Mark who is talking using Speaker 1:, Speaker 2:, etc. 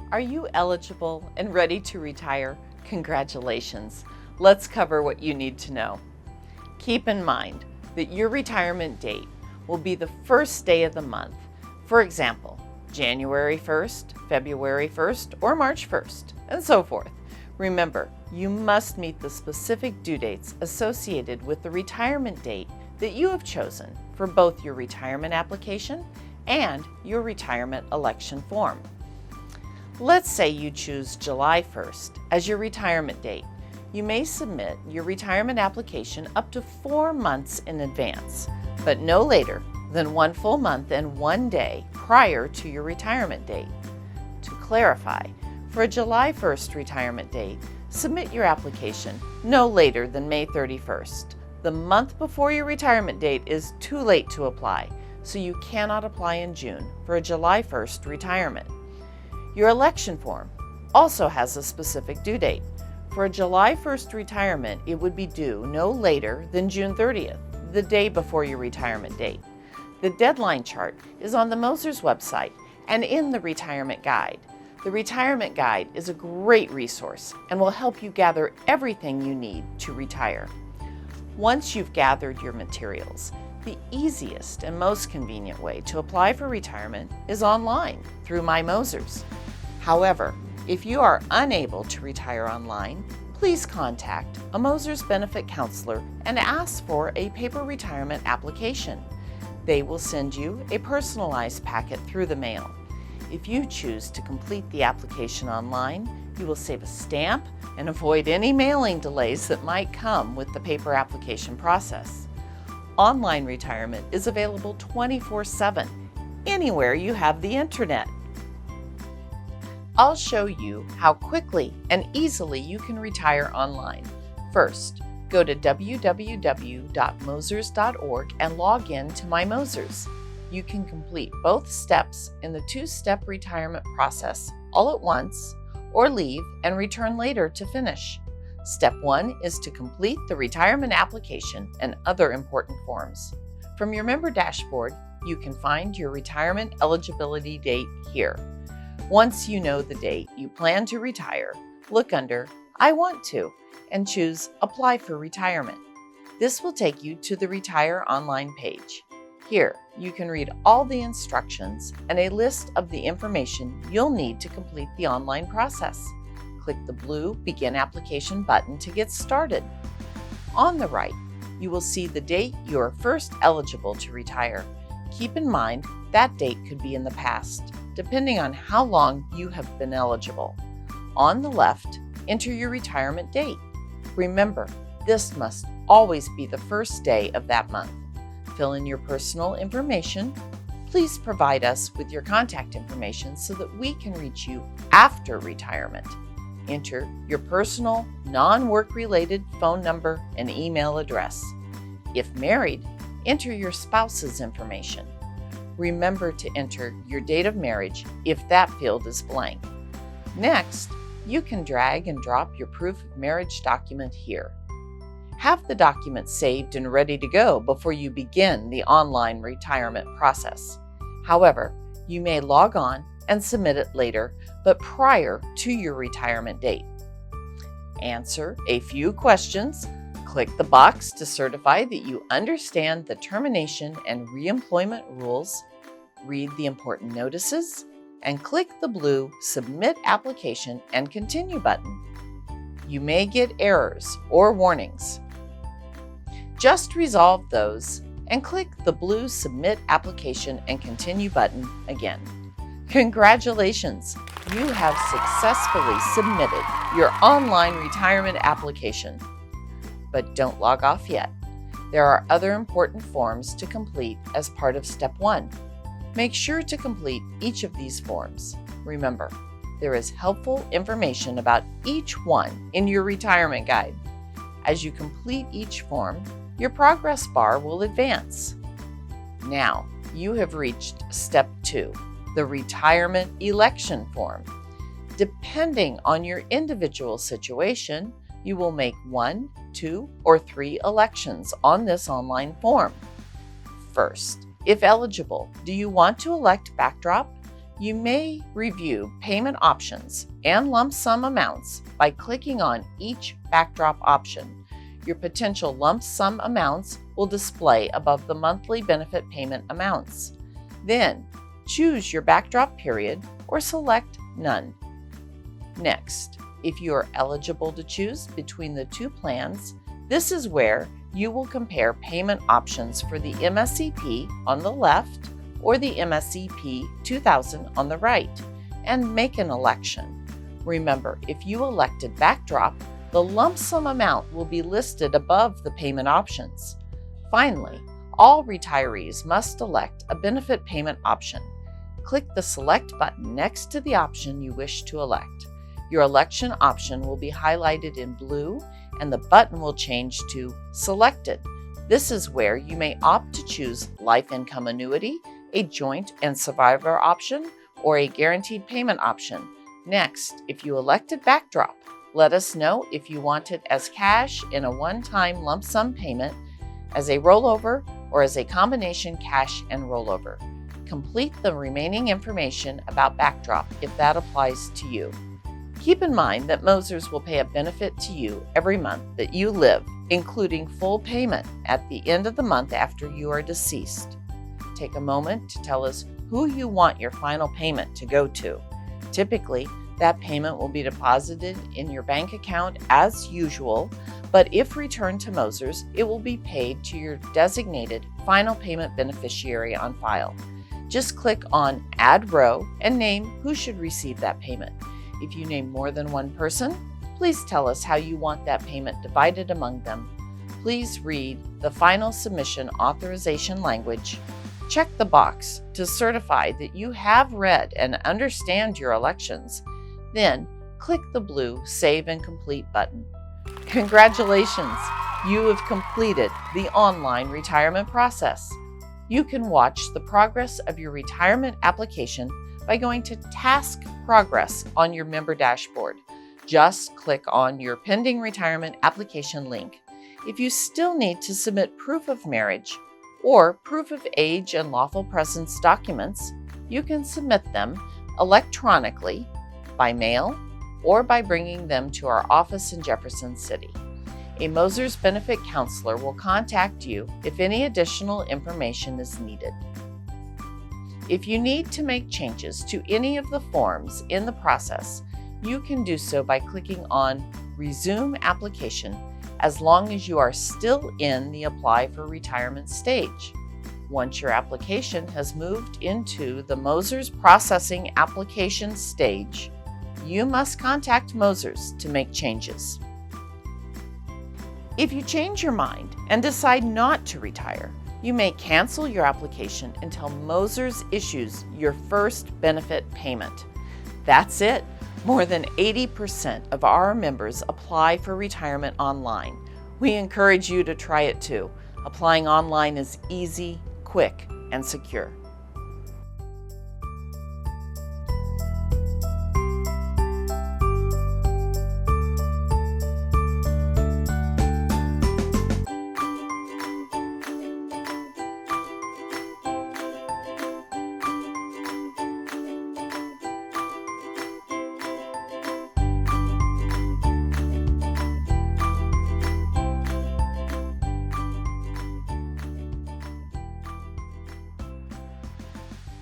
Speaker 1: Are you eligible and ready to retire? Congratulations! Let's cover what you need to know. Keep in mind that your retirement date will be the first day of the month. For example, January 1st, February 1st, or March 1st, and so forth. Remember, you must meet the specific due dates associated with the retirement date that you have chosen for both your retirement application and your retirement election form. Let's say you choose July 1st as your retirement date. You may submit your retirement application up to 4 months in advance, but no later than 1 full month and 1 day prior to your retirement date. To clarify, for a July 1st retirement date, submit your application no later than May 31st. The month before your retirement date is too late to apply, so you cannot apply in June for a July 1st retirement. Your election form also has a specific due date. For a July 1st retirement, it would be due no later than June 30th, the day before your retirement date. The deadline chart is on the MOSERS website and in the retirement guide. The retirement guide is a great resource and will help you gather everything you need to retire. Once you've gathered your materials, the easiest and most convenient way to apply for retirement is online through myMOSERS. However, if you are unable to retire online, please contact a MOSERS benefit counselor and ask for a paper retirement application. They will send you a personalized packet through the mail. If you choose to complete the application online, you will save a stamp and avoid any mailing delays that might come with the paper application process. Online retirement is available 24/7, anywhere you have the internet. I'll show you how quickly and easily you can retire online. First, go to www.mosers.org and log in to myMOSERS. You can complete both steps in the 2-step retirement process all at once, or leave and return later to finish. Step 1 is to complete the retirement application and other important forms. From your member dashboard, you can find your retirement eligibility date here. Once you know the date you plan to retire, look under I Want To and choose Apply for Retirement. This will take you to the Retire Online page. Here, you can read all the instructions and a list of the information you'll need to complete the online process. Click the blue Begin Application button to get started. On the right, you will see the date you are first eligible to retire. Keep in mind that date could be in the past, depending on how long you have been eligible. On the left, enter your retirement date. Remember, this must always be the first day of that month. Fill in your personal information. Please provide us with your contact information so that we can reach you after retirement. Enter your personal, non-work related phone number and email address. If married, enter your spouse's information. Remember to enter your date of marriage if that field is blank. Next, you can drag and drop your proof of marriage document here. Have the document saved and ready to go before you begin the online retirement process. However, you may log on and submit it later, but prior to your retirement date. Answer a few questions. Click the box to certify that you understand the termination and reemployment rules. Read the important notices and click the blue Submit Application and Continue button. You may get errors or warnings. Just resolve those and click the blue Submit Application and Continue button again. Congratulations! You have successfully submitted your online retirement application. But don't log off yet. There are other important forms to complete as part of Step 1. Make sure to complete each of these forms. Remember, there is helpful information about each one in your retirement guide. As you complete each form, your progress bar will advance. Now, you have reached Step 2, the retirement election form. Depending on your individual situation, you will make 1, 2, or 3 elections on this online form. First, if eligible, do you want to elect backdrop? You may review payment options and lump sum amounts by clicking on each backdrop option. Your potential lump sum amounts will display above the monthly benefit payment amounts. Then, choose your backdrop period or select None. Next, if you are eligible to choose between the two plans, this is where you will compare payment options for the MSEP on the left or the MSEP 2000 on the right, and make an election. Remember, if you elected backdrop, the lump sum amount will be listed above the payment options. Finally, all retirees must elect a benefit payment option. Click the Select button next to the option you wish to elect. Your election option will be highlighted in blue and the button will change to Selected. This is where you may opt to choose life income annuity, a joint and survivor option, or a guaranteed payment option. Next, if you elected backdrop, let us know if you want it as cash in a one-time lump sum payment, as a rollover, or as a combination cash and rollover. Complete the remaining information about backdrop if that applies to you. Keep in mind that MOSERS will pay a benefit to you every month that you live, including full payment at the end of the month after you are deceased. Take a moment to tell us who you want your final payment to go to. Typically, that payment will be deposited in your bank account as usual, but if returned to MOSERS, it will be paid to your designated final payment beneficiary on file. Just click on Add Row and name who should receive that payment. If you name more than one person, please tell us how you want that payment divided among them. Please read the final submission authorization language. Check the box to certify that you have read and understand your elections. Then, click the blue Save and Complete button. Congratulations! You have completed the online retirement process. You can watch the progress of your retirement application by going to Task Progress on your member dashboard. Just click on your pending retirement application link. If you still need to submit proof of marriage or proof of age and lawful presence documents, you can submit them electronically, by mail, or by bringing them to our office in Jefferson City. A MOSERS benefit counselor will contact you if any additional information is needed. If you need to make changes to any of the forms in the process, you can do so by clicking on Resume Application as long as you are still in the Apply for Retirement stage. Once your application has moved into the MOSERS Processing Application stage, you must contact MOSERS to make changes. If you change your mind and decide not to retire, you may cancel your application until MOSERS issues your first benefit payment. That's it. More than 80% of our members apply for retirement online. We encourage you to try it too. Applying online is easy, quick, and secure.